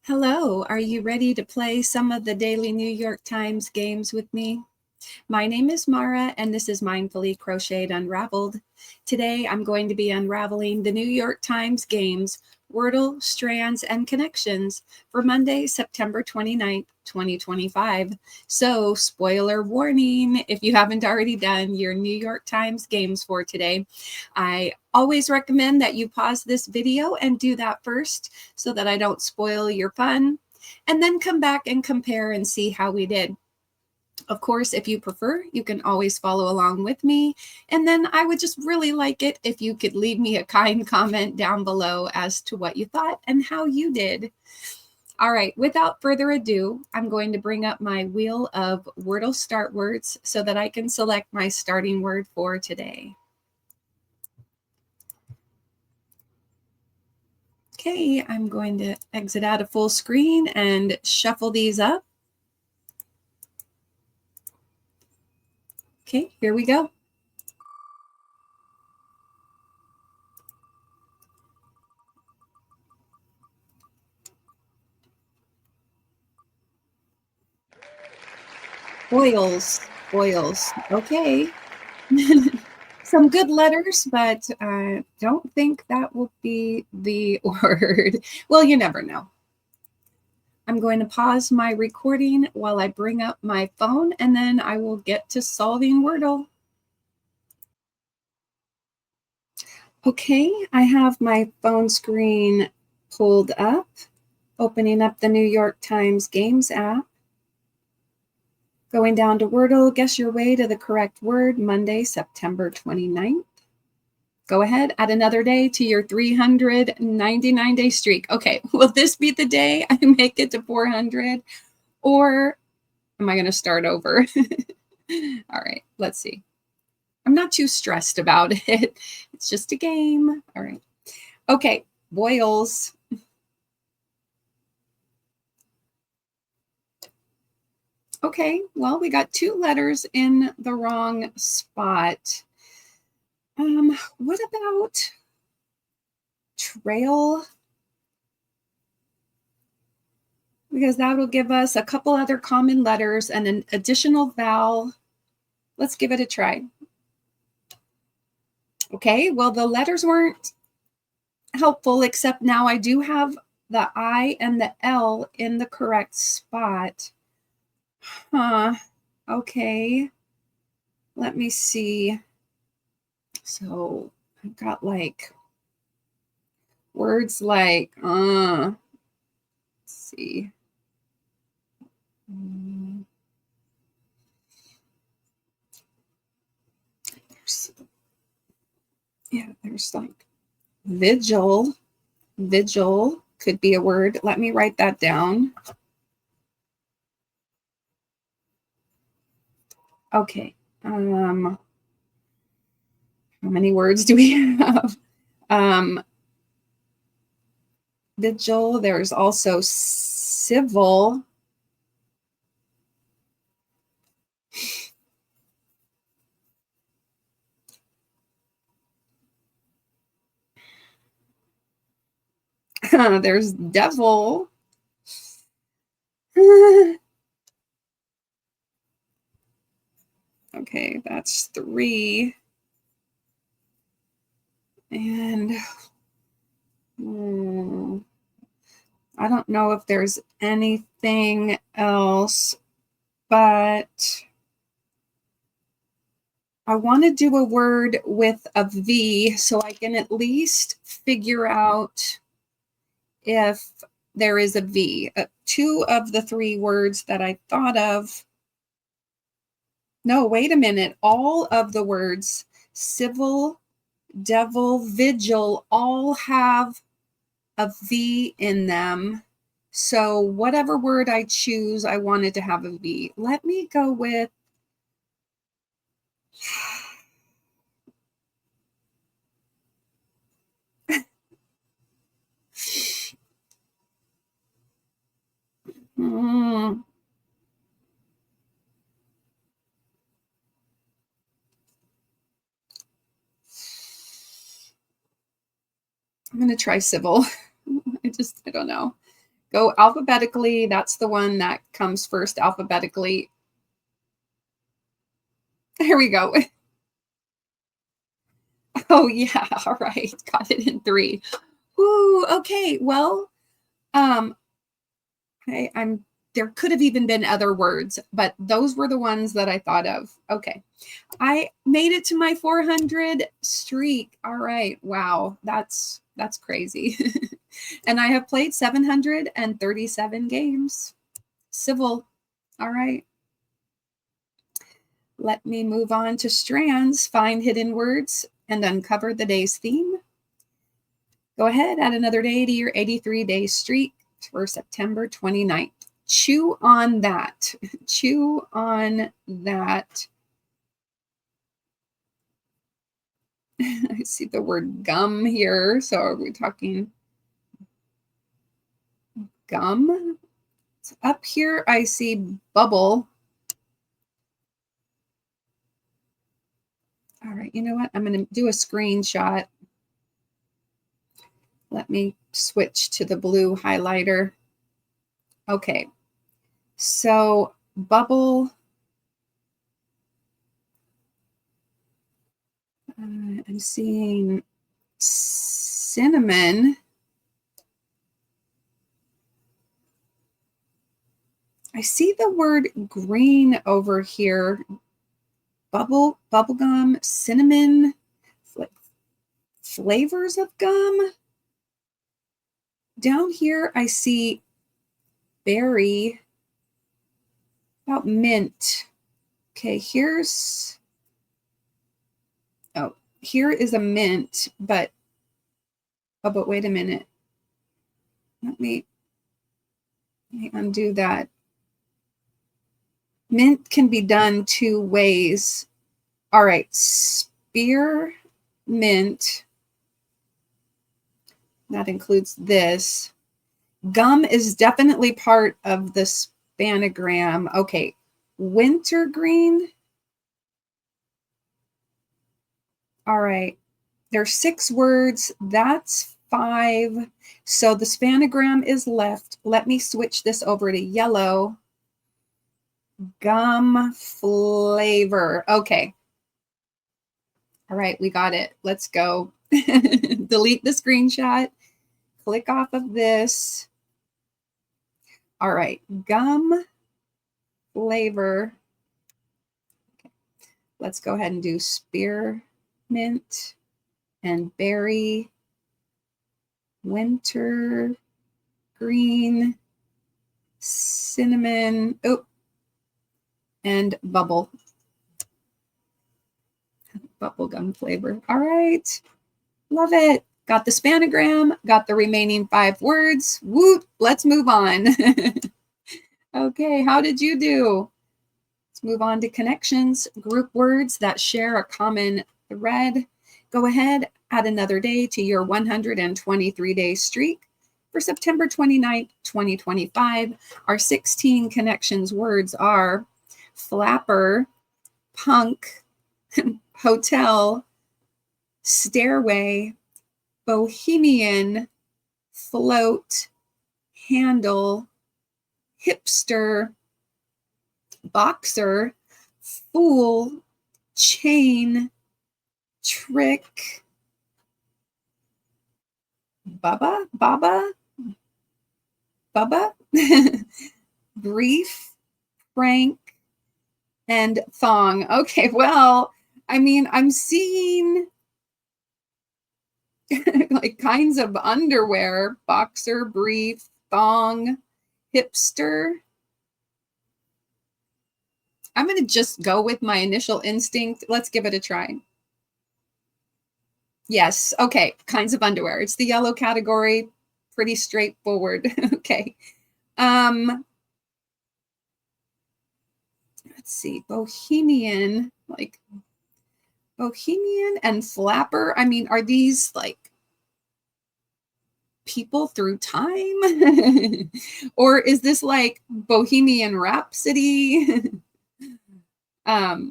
Hello, are you ready to play some of the daily New York Times games with me? My name is Mara, and this is Mindfully Crocheted Unraveled. Today, I'm going to be unraveling the New York Times games, WORDLE, STRANDS, and Connections for Monday, September 29th, 2025. So, spoiler warning, if you haven't already done your New York Times games for today, I always recommend that you pause this video and do that first so that I don't spoil your fun, and then come back and compare and see how we did. Of course, if you prefer, you can always follow along with me. And then I would just really like it if you could leave me a kind comment down below as to what you thought and how you did. All right, without further ado, I'm going to bring up my wheel of Wordle start words so that I can select my starting word for today. Okay, I'm going to exit out of full screen and shuffle these up. Okay, here we go. Oils, oils. Okay. Some good letters, but I don't think that will be the word. Well, you never know. I'm going to pause my recording while I bring up my phone, and then I will get to solving Wordle. Okay, I have my phone screen pulled up, opening up the New York Times Games app. Going down to Wordle, guess your way to the correct word, Monday, September 29th. Go ahead, add another day to your 399-day streak. Okay, will this be the day I make it to 400? Or am I going to start over? All right, let's see. I'm not too stressed about it. It's just a game. All right. Okay, boils. Okay, well, we got two letters in the wrong spot. What about trail? Because that will give us a couple other common letters and an additional vowel. Let's give it a try. Okay, well, the letters weren't helpful, except now I do have the I and the L in the correct spot. Huh, okay. Let me see. So I've got like words like, let's see. There's like vigil. Vigil could be a word. Let me write that down. Okay. How many words do we have? Vigil. There's also civil. There's devil. Okay, that's 3. And I don't know if there's anything else, but I want to do a word with a V so I can at least figure out if there is a V. 2 of the 3 words that I thought of. No, wait a minute. All of the words, civil, devil, vigil, all have a V in them. So whatever word I choose, I wanted to have a V. Let me go with I'm going to try civil. I don't know. Go alphabetically. That's the one that comes first alphabetically. Here we go. Oh, yeah. All right. Got it in 3. Ooh, okay. Well, there could have even been other words, but those were the ones that I thought of. Okay. I made it to my 400 streak. All right. Wow. That's crazy. And I have played 737 games. Civil. All right. Let me move on to strands, find hidden words, and uncover the day's theme. Go ahead, add another day to your 83-day streak for September 29th. Chew on that. Chew on that. I see the word gum here. So are we talking gum? So up here, I see bubble. All right, you know what? I'm going to do a screenshot. Let me switch to the blue highlighter. Okay, so bubble. I'm seeing cinnamon. I see the word green over here. Bubblegum, cinnamon, flavors of gum. Down here, I see berry, about mint. Okay, here is a mint, but wait a minute. Let me undo that. Mint can be done 2 ways. All right, spearmint. That includes this. Gum is definitely part of the spanagram. Okay, wintergreen. All right, there's 6 words. That's 5. So the spanagram is left. Let me switch this over to yellow. Gum flavor. Okay. All right, we got it. Let's go. Delete the screenshot. Click off of this. All right, gum flavor. Okay. Let's go ahead and do spearmint and berry, winter green, cinnamon, and bubble. Bubblegum flavor. All right. Love it. Got the spanagram, got the remaining 5 words. Woot, let's move on. Okay, how did you do? Let's move on to connections, group words that share a common thread. Go ahead, add another day to your 123-day streak for September 29th, 2025. Our 16 connections words are flapper, punk, hotel, stairway, bohemian, float, handle, hipster, boxer, fool, chain, trick, baba, brief, prank, and thong. Okay, well, I mean, I'm seeing like kinds of underwear, boxer, brief, thong, hipster. I'm going to just go with my initial instinct. Let's give it a try. Yes. Okay. Kinds of underwear. It's the yellow category. Pretty straightforward. Okay. Let's see. Bohemian, like bohemian and flapper. I mean, are these like people through time? Or is this like Bohemian Rhapsody? Okay.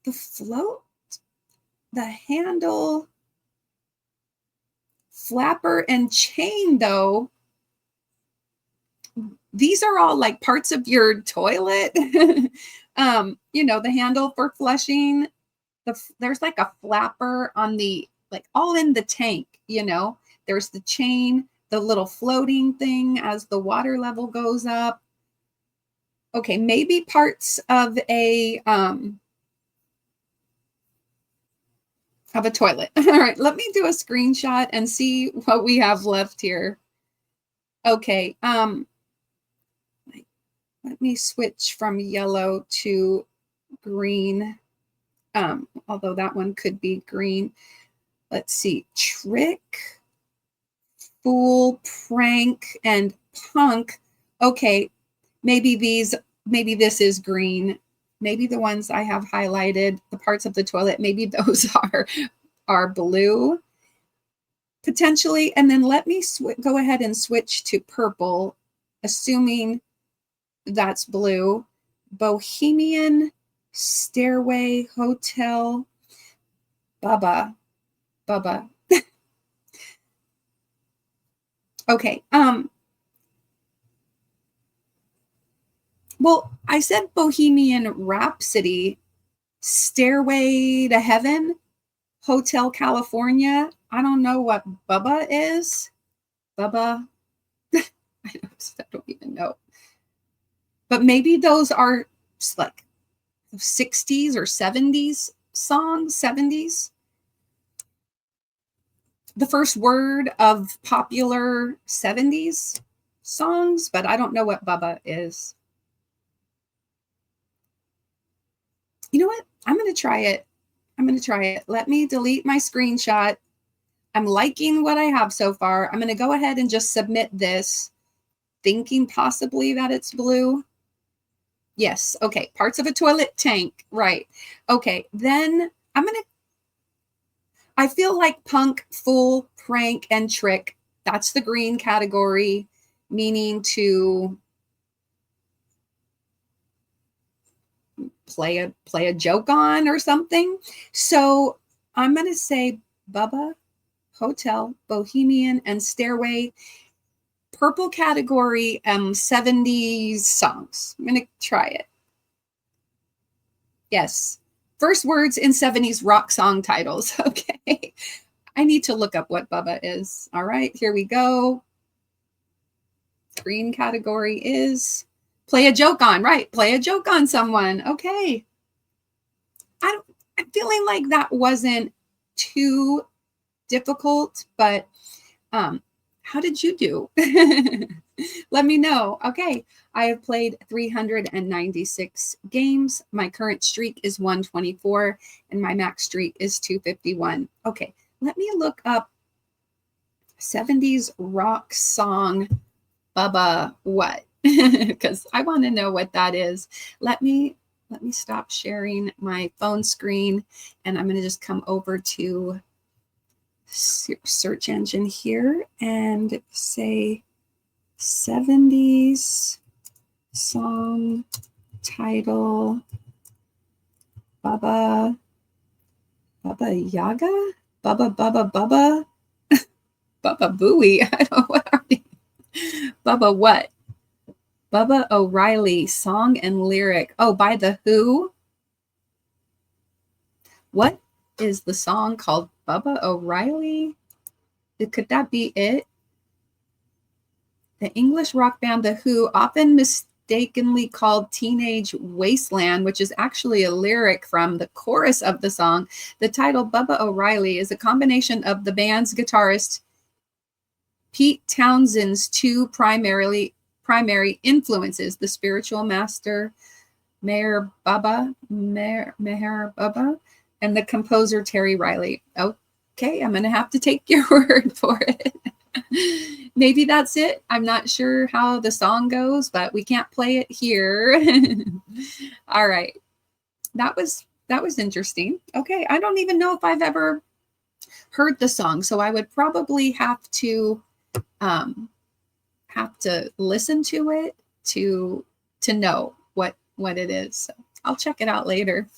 The float, the handle, Flapper and chain, though. These are all like parts of your toilet. You know, the handle for flushing. There's like a flapper on the, like all in the tank, you know. There's the chain, the little floating thing as the water level goes up. Okay, maybe parts of a toilet. All right, let me do a screenshot and see what we have left here. Okay, let me switch from yellow to green. Although that one could be green. Let's see, trick, fool, prank, and punk. Okay, maybe this is green. Maybe the ones I have highlighted, the parts of the toilet, maybe those are blue, potentially. And then let me go ahead and switch to purple, assuming that's blue. Bohemian, stairway, hotel, Bubba. Okay. Well, I said Bohemian Rhapsody, Stairway to Heaven, Hotel California. I don't know what Bubba is. Bubba. I don't even know. But maybe those are like 60s or 70s songs, 70s. The first word of popular 70s songs, but I don't know what Bubba is. You know what? I'm going to try it. Let me delete my screenshot. I'm liking what I have so far. I'm going to go ahead and just submit this, thinking possibly that it's blue. Yes. Okay. Parts of a toilet tank. Right. Okay. Then I feel like punk, fool, prank, and trick. That's the green category, meaning to play a joke on or something. So I'm going to say Bubba, hotel, bohemian, and stairway. Purple category, 70s songs. I'm going to try it. Yes. First words in 70s rock song titles. Okay. I need to look up what Bubba is. All right, here we go. Green category is play a joke on. Right. Play a joke on someone. Okay. I'm feeling like that wasn't too difficult, but how did you do? Let me know. Okay. I have played 396 games. My current streak is 124 and my max streak is 251. Okay. Let me look up 70s rock song Bubba what? Because I want to know what that is. Let me stop sharing my phone screen and I'm going to just come over to search engine here and say 70s song title Bubba Yaga? Bubba Booey. I don't know what are these. Bubba what? Bubba O'Reilly, song and lyric. Oh, by The Who? What is the song called? Bubba O'Reilly? Could that be it? The English rock band The Who, often mistakenly called Teenage Wasteland, which is actually a lyric from the chorus of the song. The title Bubba O'Reilly is a combination of the band's guitarist Pete Townshend's two primary influences, the spiritual master Meher Baba, and the composer Terry Riley. Okay, I'm going to have to take your word for it. Maybe that's it. I'm not sure how the song goes, but we can't play it here. All right. That was interesting. Okay, I don't even know if I've ever heard the song, so I would probably have to listen to it to know what it is. So I'll check it out later.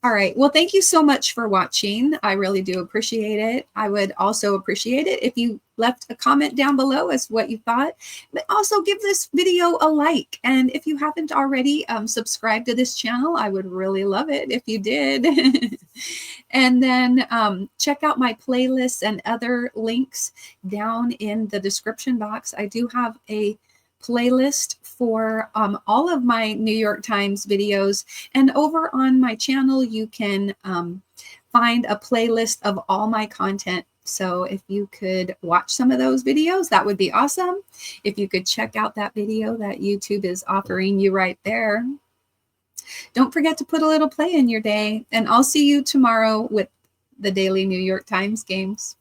All right. Well, thank you so much for watching. I really do appreciate it. I would also appreciate it if you left a comment down below as what you thought, but also give this video a like. And if you haven't already subscribed to this channel, I would really love it if you did. And then check out my playlists and other links down in the description box. I do have a playlist for all of my New York Times videos, and over on my channel you can find a playlist of all my content. So if you could watch some of those videos, that would be awesome. If you could check out that video that YouTube is offering you right there. Don't forget to put a little play in your day, and I'll see you tomorrow with the daily New York Times games.